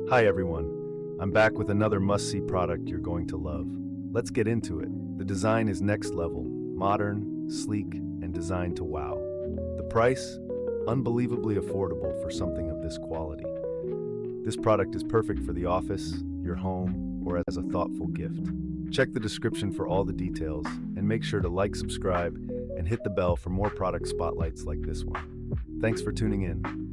Hi everyone, I'm back with another must-see product you're going to love. Let's get into it. The design is next level, modern, sleek, and designed to wow. The price? Unbelievably affordable for something of this quality. This product is perfect for the office, your home, or as a thoughtful gift. Check the description for all the details, and make sure to like, subscribe, and hit the bell for more product spotlights like this one. Thanks for tuning in.